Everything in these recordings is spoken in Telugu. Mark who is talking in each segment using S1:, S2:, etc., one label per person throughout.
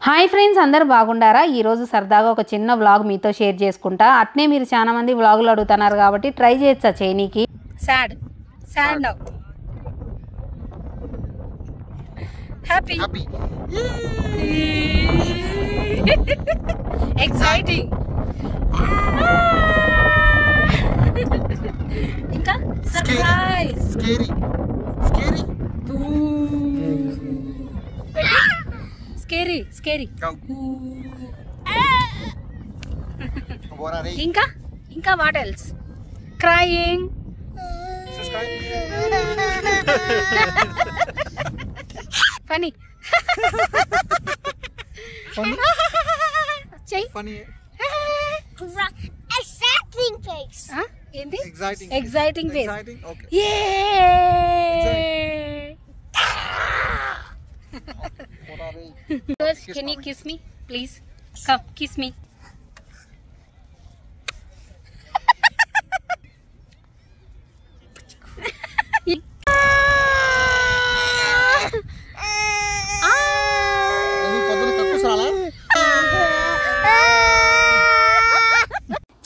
S1: హాయ్ ఫ్రెండ్స్, అందరూ బాగుండారా? ఈ రోజు సరదాగా ఒక చిన్న వ్లాగ్ మీతో షేర్ చేసుకుంటా. అట్నే మీరు చాలా మంది వ్లాగులు అడుగుతున్నారు కాబట్టి ట్రై చేయొచ్చా చేయనీకి. Sad sad now happy exciting ఇంకా surprise scary scary scary scary ఇంకా ఇంకా what else crying funny
S2: exciting face.
S1: ఏంది ఎక్సైటింగ్ ఫేస్? యే Can you kiss me, please? Come, kiss me.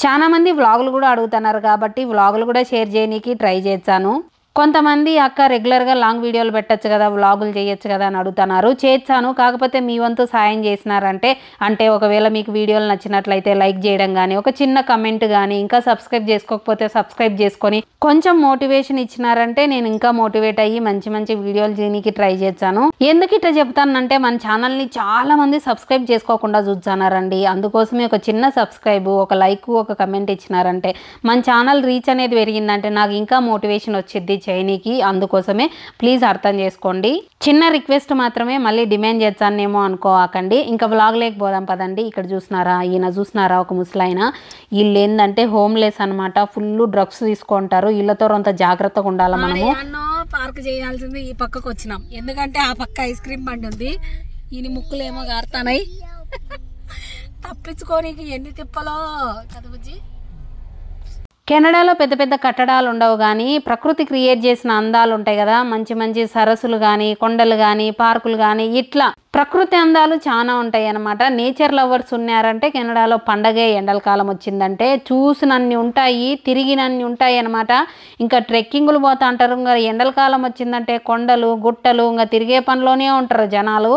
S1: చాలా మంది వ్లాగులు కూడా అడుగుతున్నారు కాబట్టి వ్లాగులు కూడా షేర్ చేయడానికి ట్రై చేశాను. కొంతమంది అక్క రెగ్యులర్గా లాంగ్ వీడియోలు పెట్టచ్చు కదా, వ్లాగులు చేయొచ్చు కదా అని అడుగుతున్నారు. చేస్తాను, కాకపోతే మీ వంతు సాయం చేసినారంటే, అంటే ఒకవేళ మీకు వీడియోలు నచ్చినట్లయితే లైక్ చేయడం కానీ, ఒక చిన్న కమెంట్ కానీ, ఇంకా సబ్స్క్రైబ్ చేసుకోకపోతే సబ్స్క్రైబ్ చేసుకొని కొంచెం మోటివేషన్ ఇచ్చినారంటే నేను ఇంకా మోటివేట్ అయ్యి మంచి మంచి వీడియోలు చేయడానికి ట్రై చేస్తాను. ఎందుకు ఇట్లా చెప్తానంటే మన ఛానల్ని చాలా మంది సబ్స్క్రైబ్ చేసుకోకుండా చూస్తున్నారండి. అందుకోసమే ఒక చిన్న సబ్స్క్రైబ్, ఒక లైక్, ఒక కమెంట్ ఇచ్చినారంటే మన ఛానల్ రీచ్ అనేది పెరిగిందంటే నాకు ఇంకా మోటివేషన్ వచ్చింది చేయనీకి. అందుకోసమే ప్లీజ్ అర్థం చేసుకోండి. చిన్న రిక్వెస్ట్ మాత్రమే, మళ్ళీ డిమాండ్ చేస్తానేమో అనుకోకండి. ఇంకా వ్లాగ్ లేకపోదాం పదండి. ఇక్కడ చూసినారా, ఈయన చూసినారా ఒక ముసలాయన. వీళ్ళు ఏంటంటే హోమ్లెస్ అనమాట, ఫుల్ డ్రగ్స్ తీసుకుంటారు. వీళ్ళతో అంత జాగ్రత్తగా ఉండాలి మనము. పార్క్ చేయాల్సింది ఈ పక్కకు వచ్చినాం, ఎందుకంటే ఆ పక్క ఐస్ క్రీమ్ బండి ఉంది. ఈయన ముక్కులేమో గారుతానాయి, తప్పించుకోనికి ఎన్ని తిప్పలో కదా బుజ్జి. కెనడాలో పెద్ద పెద్ద కట్టడాలు ఉండవు కానీ ప్రకృతి క్రియేట్ చేసిన అందాలు ఉంటాయి కదా, మంచి మంచి సరస్సులు కానీ, కొండలు కానీ, పార్కులు కానీ, ఇట్లా ప్రకృతి అందాలు చాలా ఉంటాయి అన్నమాట. నేచర్ లవర్స్ ఉన్నారంటే కెనడాలో పండగే. ఎండల కాలం వచ్చిందంటే చూసినన్ని ఉంటాయి, తిరిగినన్ని ఉంటాయి అన్నమాట. ఇంకా ట్రెక్కింగ్లు పోతా అంటారు. ఇంకా ఎండల కాలం వచ్చిందంటే కొండలు గుట్టలు ఇంకా తిరిగే పనిలోనే ఉంటారు జనాలు.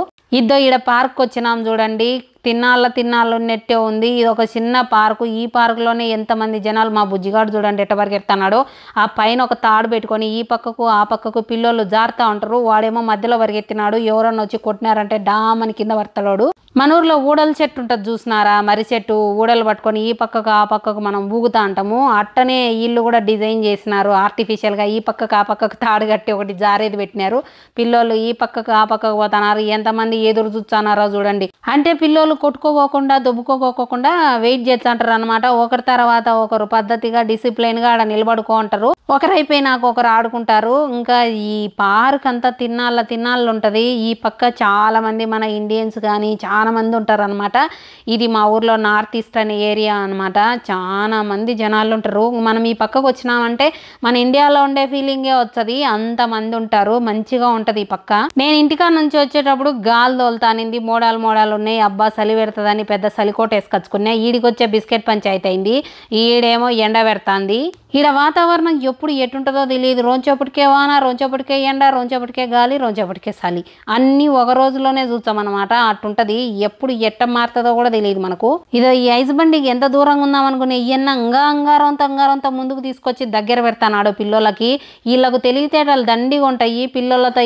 S1: ఈడ పార్క్ వచ్చినాం చూడండి, తిన్నాళ్ళు నెట్టే ఉంది. ఇది ఒక చిన్న పార్కు. ఈ పార్కులోనే ఎంతమంది జనాలు, మా బుజ్జిగాడు చూడండి ఎట్ట పరిగెడుతున్నాడో. ఆ పైన ఒక తాడు పెట్టుకొని ఈ పక్కకు ఆ పక్కకు పిల్లలు జారుతూ ఉంటారు. వాడేమో మధ్యలో పరిగెత్తినాడు, ఎవరన్నా వచ్చి కొట్టినారంటే డామని కింద పడతాడు. మన ఊర్లో ఊడల చెట్టు ఉంటుంది చూసినారా, మర్రి చెట్టు. ఊడలు పట్టుకొని ఈ పక్కకు ఆ పక్కకు మనం ఊగుతా అంటాము. అట్టనే వీళ్ళు కూడా డిజైన్ చేసినారు ఆర్టిఫిషియల్గా. ఈ పక్కకు ఆ పక్కకు తాడు కట్టి ఒకటి జారేది పెట్టినారు. పిల్లలు ఈ పక్కకు ఆ పక్కకు పోతున్నారు. ఎంతమంది ఎదురు చూస్తున్నారో చూడండి. అంటే పిల్లలు కొట్టుకోకోకుండా దొబ్బుకోకోకుండా వెయిట్ చేస్తుంటారు అనమాట. ఒకరి తర్వాత ఒకరు పద్ధతిగా డిసిప్లైన్గా ఆడ నిలబడుకో ఉంటారు. ఒకరైపోయినాక ఒకరు ఆడుకుంటారు. ఇంకా ఈ పార్క్ అంతా తిన్నాళ్ళు ఉంటుంది. ఈ పక్క చాలా మంది మన ఇండియన్స్ కానీ చాలా మంది ఉంటారు అనమాట. ఇది మా ఊర్లో నార్త్ ఈస్ట్ అనే ఏరియా అనమాట. చాలా మంది జనాలు ఉంటారు. మనం ఈ పక్కకు వచ్చినామంటే మన ఇండియాలో ఉండే ఫీలింగే వస్తుంది, అంతమంది ఉంటారు. మంచిగా ఉంటుంది ఈ పక్క. నేను ఇంటికా నుంచి వచ్చేటప్పుడు గాలి తోలుతానింది, మోడాలు ఉన్నాయి. అబ్బా చలి పెడుతుందని పెద్ద చలికోట వేసుకొచ్చుకున్నా. ఈడికి వచ్చే బిస్కెట్ పంచాయతీ అయింది. ఈడేమో ఎండ పెడుతుంది. ఈడ వాతావరణం ఎప్పుడు ఎటుంటుందో తెలియదు. రోజొప్పటికే వాన, రోజొప్పటికే ఎండ, రోజొప్పటికే గాలి, రోజొప్పటికే చలి, అన్నీ ఒక రోజులోనే చూస్తామన్నమాట. అట్టుంటది. ఎప్పుడు ఎట్ట మారుతుందో కూడా తెలియదు మనకు. ఇదో ఈ ఐస్ బండికి ఎంత దూరంగా ఉందామనుకునే ఈయన అంగారంతా ముందుకు తీసుకొచ్చి దగ్గర పెడతానాడు పిల్లలకి. వీళ్ళకు తెలివితేటలు దండిగా ఉంటాయి. పిల్లలతో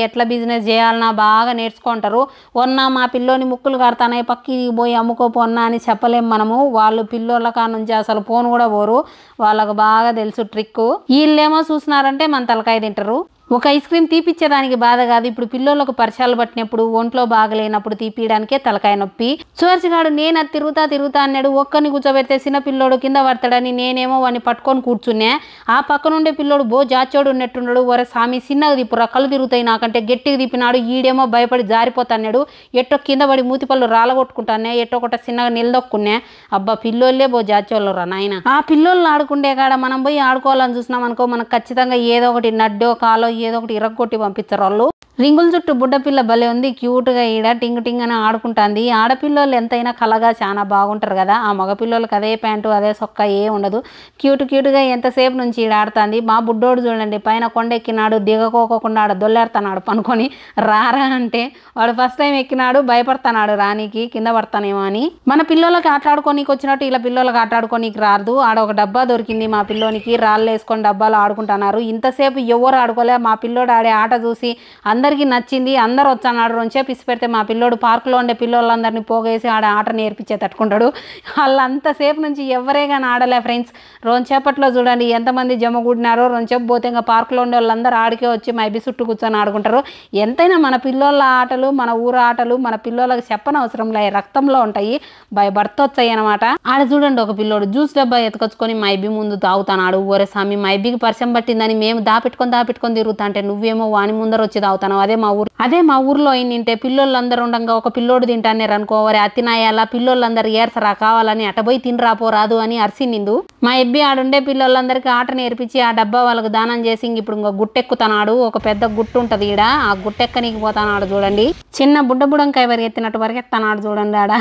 S1: ఎట్లా బిజినెస్ చేయాలన్నా బాగా నేర్చుకుంటారు. వన్నా మా పిల్లోని ముక్కులు కడతానాయి, పక్కి పోయి అమ్ముకోపోన్నా అని చెప్పలేము మనము. వాళ్ళు పిల్లోళ్ళ కా నుంచి అసలు ఫోన్ కూడా పోరు, వాళ్ళకు బాగా తెలుసు ట్రిక్. వీళ్ళేమో చూసినారంటే మన తలకాయ తింటారు. ఒక ఐస్ క్రీమ్ తీపిచ్చేదానికి బాధ కాదు, ఇప్పుడు పిల్లలకు పరిచయాలు పట్టినప్పుడు ఒంట్లో బాగలేనప్పుడు తీపియడానికే తలకాయ నొప్పి. సువర్చిగాడు నేను అది తిరుగుతా అన్నాడు. ఒక్కరిని కూర్చోబెడితే చిన్న పిల్లోడు కింద పడతాడని నేనేమో వాడిని పట్టుకొని కూర్చున్నా. ఆ పక్క నుండే పిల్లోడు బో జాచోడు ఉన్నట్టున్నాడు. వరే సామి చిన్నగా తిప్పురా, కళ్ళు తిరుగుతాయి నాకంటే గట్టిగా తిప్పినాడు. ఈడేమో భయపడి జారిపోతాడు. ఎట్టో కింద పడి మూతి పళ్ళు రాలగొట్టుకుంటానే, ఎట్టో ఒకట చిన్నగా నిలదొక్కున్నా. అబ్బా పిల్లోళ్ళే బో జాచోళ్ళు రా నాయన. ఆ పిల్లోళ్ళు ఆడుకుండే కాడ మనం పోయి ఆడుకోవాలని చూసినాం అనుకో, మనకు ఖచ్చితంగా ఏదో ఒకటి నడ్డో కాలో ఏదో ఒకటి ఇరగొట్టి పంపిస్తారు వాళ్ళు. రింగుల చుట్టూ బుడ్డపిల్ల భలే ఉంది, క్యూట్గా ఈడ టింగ్ టింగ్ అని ఆడుకుంటుంది. ఆడపిల్లలు ఎంతైనా కలగా చాలా బాగుంటారు కదా, ఆ మగపిల్లలకి అదే ప్యాంటు అదే సొక్క ఏ ఉండదు, క్యూట్గా ఎంతసేపు నుంచి ఈడ ఆడుతుంది. మా బుడ్డోడు చూడండి పైన కొండెక్కినాడు, దిగకోకుండా ఆడ దొల్లేడుతున్నాడు పనుకొని. రారా అంటే వాడు ఫస్ట్ టైం ఎక్కినాడు, భయపడుతున్నాడు రానికి, కింద పడతానేమో అని. మన పిల్లలకి ఆటలాడుకోనికి వచ్చినట్టు ఇలా పిల్లలకి ఆటలాడుకోనికి రాదు. ఆడ ఒక డబ్బా దొరికింది మా పిల్లోనికి, రాళ్ళు వేసుకొని డబ్బాలు ఆడుకుంటున్నారు. ఇంతసేపు ఎవరు ఆడుకోలే, మా పిల్లోడు ఆడే ఆట చూసి అందరికీ నచ్చింది, అందరు వచ్చాడు. రెండుసేపు ఇసి పెడితే మా పిల్లోడు పార్కులో ఉండే పిల్లోళ్ళందరినీ పోగేసి ఆడ ఆట నేర్పించే తట్టుకుంటాడు. వాళ్ళంతసేపు నుంచి ఎవరే కానీ ఆడలే ఫ్రెండ్స్. రెండుసేపట్లో చూడండి ఎంతమంది జమగూడినారో. రెండుసేపు పోతే ఇంకా పార్కులో ఉండే వాళ్ళందరూ ఆడికే వచ్చి మా ఇబ్బి చుట్టూ కూర్చొని ఆడుకుంటారు. ఎంతైనా మన పిల్లోళ్ళ ఆటలు, మన ఊరు ఆటలు మన పిల్లోళ్ళకి చెప్పనవసరం లే, రక్తంలో ఉంటాయి, భయపడతొచ్చాయి అనమాట. ఆడ చూడండి ఒక పిల్లోడు జ్యూస్ డబ్బా ఎత్తుకొచ్చుకొని మా ఇబ్బి ముందు తాగుతాడు. ఓరే స్వామి, మా ఇబ్బికి పరిచయం పట్టిందని మేము దాపెట్టుకొని తిరుగుతా అంటే నువ్వేమో వాని ముందర వచ్చి తాగుతాను. అదే మా ఊర్లో ఏంటంటే పిల్లోళ్ళందరూ ఉండగా ఒక పిల్లోడు తింటానేరు అనుకో, వరే అత్తినాయాల పిల్లోళ్ళందరూ ఏర్సరా కావాలని అటపోయి తినరాపో రాదు అని అరిసిండు. మా ఇబ్బి ఆడుండే పిల్లోళ్ళందరికీ ఆట నేర్పించి ఆ డబ్బా వాళ్ళకు దానం చేసి ఇప్పుడు ఇంకో గుట్టెక్కుతున్నాడు. ఒక పెద్ద గుట్టు ఉంటుంది ఈడ, ఆ గుట్టెక్కనికి పోతానాడు చూడండి. చిన్న బుడ్డంకాయ పరిగెత్తినట్టు పరిగెత్తనాడు చూడండి. ఆడ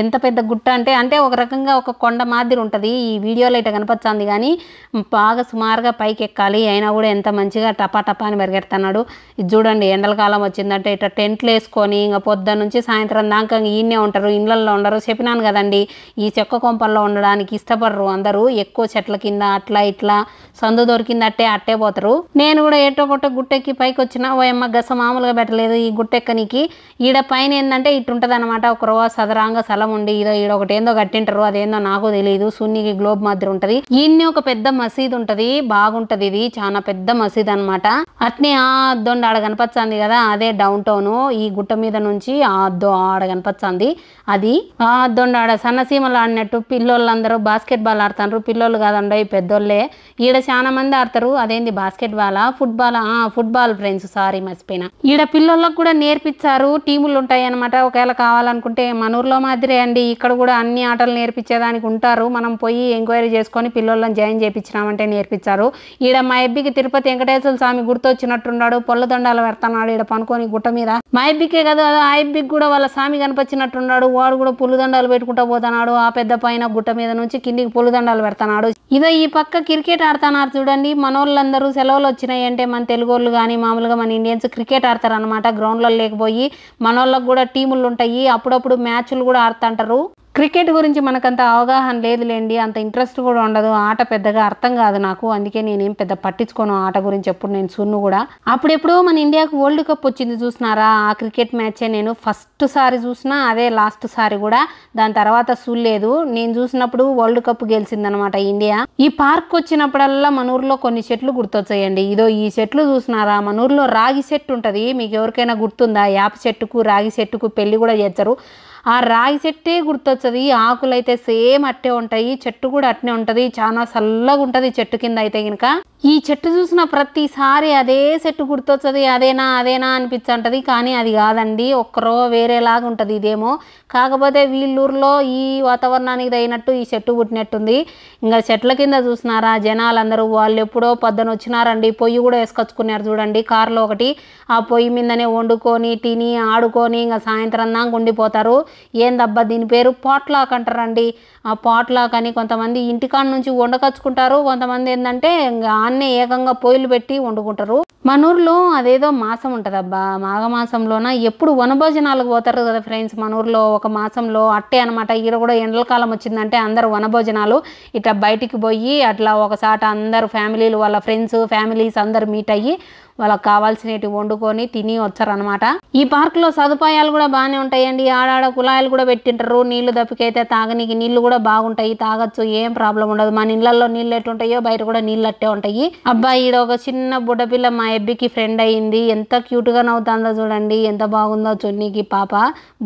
S1: ఎంత పెద్ద గుట్ట అంటే ఒక రకంగా ఒక కొండ మాదిరి ఉంటుంది. ఈ వీడియోలో ఇట కనపచ్చింది కానీ బాగా సుమారుగా పైకి ఎక్కాలి. అయినా కూడా ఎంత మంచిగా టపా అని పరిగెడుతున్నాడు. ఇది చూడండి ఎండల కాలం వచ్చిందంటే ఇట్లా టెంట్లు వేసుకొని ఇంకా పొద్దున్న నుంచి సాయంత్రం దాకా ఈయనే ఉంటారు, ఇళ్ళల్లో ఉండరు. చెప్పినాను కదండి, ఈ చెక్క కొంపల్లో ఉండడానికి ఇష్టపడరు అందరూ. ఎక్కువ చెట్ల కింద అట్లా ఇట్లా సందు దొరికింది అట్టే పోతారు. నేను కూడా ఏటో కొట్ట గుట్టెక్కి పైకి వచ్చిన ఓయమ్మ గస మామూలుగా పెట్టలేదు ఈ గుట్టెక్కనికి. ఈడ పైన ఏంటంటే ఇట్టుంటది అనమాట, ఒక రోజు సదరాంగ స్థలం ఉండి ఈడ ఒకటి ఏందో కట్టింటారు, అదేందో నాకు తెలియదు. సున్నికి గ్లోబ్ మాదిరి ఉంటది. ఈయన్ని ఒక పెద్ద మసీద్ ఉంటది, బాగుంటది. ఇది చాలా పెద్ద మసీద్ అనమాట. అట్నే ఆ అద్దొండి ఆడ కనపచ్చింది కదా, అదే డౌన్ టౌన్. ఈ గుట్ట మీద నుంచి ఆ అద్దో ఆడ కనపచ్చింది. అది ఆ అద్దొండి ఆడ సన్నసీమలు ఆడినట్టు పిల్లోళ్ళందరూ బాస్కెట్ బాల్ ఆడుతారు. పిల్లోళ్ళు కాదండి పెద్దోళ్ళే. ఈడ చాలా మంది ఆడతారు. అదేంది basket Bala football friends, sorry మర్చిపోయినా. ఈడ పిల్లోళ్ళకు కూడా నేర్పించారు, టీములు ఉంటాయి అనమాట. ఒకవేళ కావాలనుకుంటే మన ఊర్లో మాదిరే అండి, ఇక్కడ కూడా అన్ని ఆటలు నేర్పించేదానికి ఉంటారు. మనం పోయి ఎంక్వైరీ చేసుకొని పిల్లోళ్ళని జాయిన్ చేయించినామంటే నేర్పించారు. ఈడ మా అబ్బికి తిరుపతి వెంకటేశ్వర స్వామి గుర్తొచ్చినట్టున్నాడు, పొల్ల దండాలు పెడతాడు ఈడ పనుకొని గుట్ట మీద. మా అబ్బికే కదా ఆ అబ్బికి కూడా వాళ్ళ స్వామి కనిపించినట్టున్నాడు. వాడు కూడా పులిదండాలు పెట్టుకుంటా పోతున్నాడు. ఆ పెద్ద పైన గుట్ట మీద నుంచి కిందికి పులిదండాలు పెడతాడు. ఇదో ఈ పక్క క్రికెట్ ఆడుతున్నారు చూడండి. మనోళ్ళందరూ సెలవులు వచ్చినాయి అంటే మన తెలుగు వాళ్ళు కానీ మామూలుగా మన ఇండియన్స్ క్రికెట్ ఆడతారు అనమాట. గ్రౌండ్లో లేకపోయి మనోళ్ళకి కూడా టీములు ఉంటాయి, అప్పుడప్పుడు మ్యాచ్లు కూడా ఆడుతుంటారు. క్రికెట్ గురించి మనకంత అవగాహన లేదులేండి, అంత ఇంట్రెస్ట్ కూడా ఉండదు. ఆట పెద్దగా అర్థం కాదు నాకు, అందుకే నేనేం పెద్ద పట్టించుకోను ఆట గురించి. ఎప్పుడు నేను సున్ను కూడా అప్పుడెప్పుడో మన ఇండియాకు వరల్డ్ కప్ వచ్చింది చూసినారా, ఆ క్రికెట్ మ్యాచే నేను ఫస్ట్ సారి చూసినా, అదే లాస్ట్ సారి కూడా. దాని తర్వాత చూడలేదు. నేను చూసినప్పుడు వరల్డ్ కప్ గెలిచిందనమాట ఇండియా. ఈ పార్క్ వచ్చినప్పుడల్లా మన ఊర్లో కొన్ని చెట్లు గుర్తొచ్చాయండి. ఇదో ఈ చెట్లు చూసినారా, మన ఊర్లో రాగి చెట్టు ఉంటుంది, మీకు ఎవరికైనా గుర్తుందా? యాప చెట్టుకు రాగి చెట్టుకు పెళ్లి కూడా చేస్తారు. ఆ రాగి చెట్టే గుర్తొచ్చది. ఆకులు అయితే సేమ్ అట్టే ఉంటాయి, చెట్టు కూడా అట్నే ఉంటుంది, చాలా చల్లగా ఉంటుంది చెట్టు కింద అయితే కనుక. ఈ చెట్టు చూసిన ప్రతిసారి అదే చెట్టు గుర్తొచ్చది, అదేనా అనిపించంటది. కానీ అది కాదండి, ఒక్కరో వేరేలాగా ఉంటుంది ఇదేమో. కాకపోతే వీళ్ళూరులో ఈ వాతావరణానికి తగినట్టు ఈ చెట్టు పుట్టినట్టుంది. ఇంకా చెట్ల కింద చూసినారా జనాలందరూ, వాళ్ళు ఎప్పుడో పొద్దున వచ్చినారండి. పొయ్యి కూడా వేసుకొచ్చుకున్నారు చూడండి కారులో ఒకటి. ఆ పొయ్యి మీదనే వండుకొని తిని ఆడుకొని ఇంకా సాయంత్రం దాకా ఉండిపోతారు. ఏందబ్బా దీని పేరు పాట్లాక్ అంటారండి. ఆ పాట్లాక్ అని కొంతమంది ఇంటికాడ నుంచి వండకొచ్చుకుంటారు, కొంతమంది ఏంటంటే ఆన్నే ఏకంగా పొయ్యిలు పెట్టి వండుకుంటారు. మన ఊర్లో అదేదో మాసం ఉంటుందబ్బా, మాఘమాసంలోన ఎప్పుడు వనభోజనాలకు పోతారు కదా ఫ్రెండ్స్. మన ఊర్లో ఒక మాసంలో అట్టే అనమాట. ఈడ కూడా ఎండల కాలం వచ్చిందంటే అందరూ వనభోజనాలు ఇట్లా బయటికి పోయి అట్లా ఒకసాట అందరు ఫ్యామిలీలు వాళ్ళ ఫ్రెండ్స్ ఫ్యామిలీస్ అందరు మీట్ అయ్యి వాళ్ళకి కావాల్సినవి వండుకొని తిని వచ్చారనమాట. ఈ పార్కులో సదుపాయాలు కూడా బాగానే ఉంటాయండి. ఆడాడ కుళాయిలు కూడా పెట్టింటారు. నీళ్లు దప్పికైతే తాగనీకి నీళ్లు కూడా బాగుంటాయి, తాగొచ్చు, ఏం ప్రాబ్లం ఉండదు. మన ఇళ్లలో నీళ్ళు ఎట్టుంటాయో బయట కూడా నీళ్ళు అట్టే ఉంటాయి. అబ్బాయి ఈడ ఒక చిన్న బుడ్డపిల్ల మా అబ్బికి ఫ్రెండ్ అయ్యింది. ఎంత క్యూట్గా నవ్వుతుందో చూడండి, ఎంత బాగుందో చున్నీకి పాప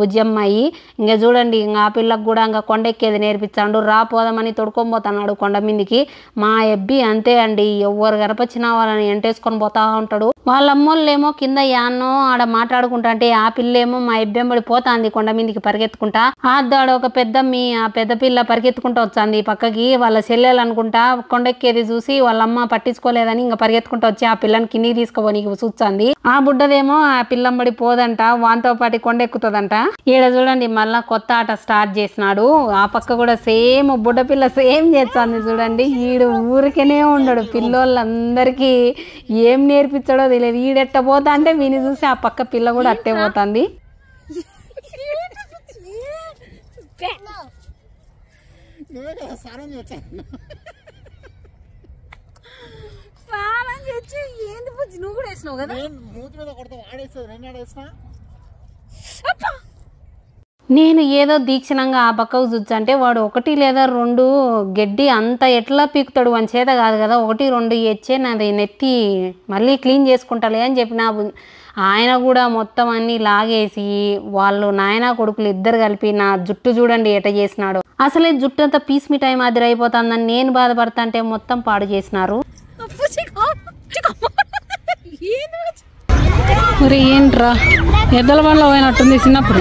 S1: బుజ్జమ్మాయి. ఇంకా చూడండి ఇంకా ఆ పిల్లకు కూడా ఇంకా కొండెక్కేది నేర్పించాడు. పోదామని తొడుకొని పోతున్నాడు కొండ మీదకి. మా అబ్బి అంతే అండి, ఎవరు కనపచ్చినా వాళ్ళని ఎంటేసుకొని పోతా ఉంటాడు. ఉంటాడు. వాళ్ళ అమ్మోళ్ళేమో కింద యాన్నో ఆడ మాట్లాడుకుంటా అంటే ఆ పిల్లేమో మా ఇబ్బెంబడి పోతాంది కొండ మీదకి పరిగెత్తుకుంటా. ఆడ ఒక ఆ పెద్ద పిల్ల పరిగెత్తుకుంటూ వచ్చింది పక్కకి. వాళ్ళ చెల్లెలు అనుకుంటా కొండెక్కేది చూసి వాళ్ళ అమ్మ పట్టించుకోలేదని ఇంకా పరిగెత్తుకుంటూ వచ్చి ఆ పిల్లని కిందికి తీసుకోపోనీకి చూస్తుంది. ఆ బుడ్డదేమో ఆ పిల్లంబడి పోదంట, వాంతో పాటు కొండెక్కుతుందంట. ఈడ చూడండి మళ్ళా కొత్త ఆట స్టార్ట్ చేసినాడు. ఆ పక్క కూడా సేమ్ బుడ్డ పిల్ల సేమ్ చేస్తుంది చూడండి. ఈడు ఊరికేనే ఉండడు, పిల్లోళ్ళందరికీ ఏం నేర్పించాడో తెలియదు. ఈడెట్ట పోతా అంటే వీని చూసి ఆ పక్క పిల్ల కూడా అట్టే పోతుంది. నువ్వు కూడా వేసినావు కదా. నేను ఏదో దీక్షణంగా ఆ పక్కకు చూచంటే వాడు 1 లేదా 2 గడ్డి అంత ఎట్లా పీకుతాడు అని చేత కాదు కదా, 1 2 ఎచ్చే నాది నెత్తి మళ్ళీ క్లీన్ చేసుకుంటాలే అని చెప్పిన. ఆయన కూడా మొత్తం అన్ని లాగేసి వాళ్ళు నాయన కొడుకులు ఇద్దరు కలిపి నా జుట్టు చూడండి ఎట చేసినాడు. అసలే జుట్టు అంతా పీస్ మిఠాయి మాదిరి అయిపోతుందని నేను బాధపడతా అంటే మొత్తం పాడు చేసినారు. మరి ఏంట్రా ఎద్దల బండ్లో పోయినట్టుంది చిన్నప్పుడు.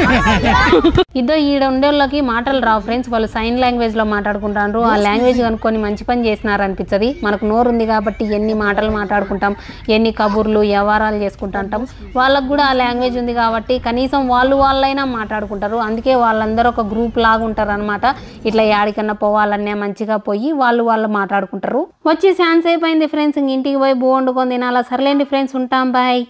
S1: ఈడ ఉండేళ్ళకి మాటలు రావు ఫ్రెండ్స్, వాళ్ళు సైన్ లాంగ్వేజ్ లో మాట్లాడుకుంటారు. ఆ లాంగ్వేజ్ కనుక్కొని మంచి పని చేసినారు అనిపించదు. మనకు నోరు ఉంది కాబట్టి ఎన్ని మాటలు మాట్లాడుకుంటాం, ఎన్ని కబుర్లు వ్యవహారాలు చేసుకుంటాం. వాళ్ళకు కూడా ఆ లాంగ్వేజ్ ఉంది కాబట్టి కనీసం వాళ్ళైనా మాట్లాడుకుంటారు. అందుకే వాళ్ళందరూ ఒక గ్రూప్ లాగా ఉంటారు అనమాట. ఇట్లా యాడికన్నా పోవాలన్నా మంచిగా పోయి వాళ్ళు మాట్లాడుకుంటారు. వచ్చి ఛాన్స్ అయిపోయింది ఫ్రెండ్స్, ఇంటికి పోయి వండుకొని తినాలా. సర్లేండి ఫ్రెండ్స్, ఉంటాం, బాయ్.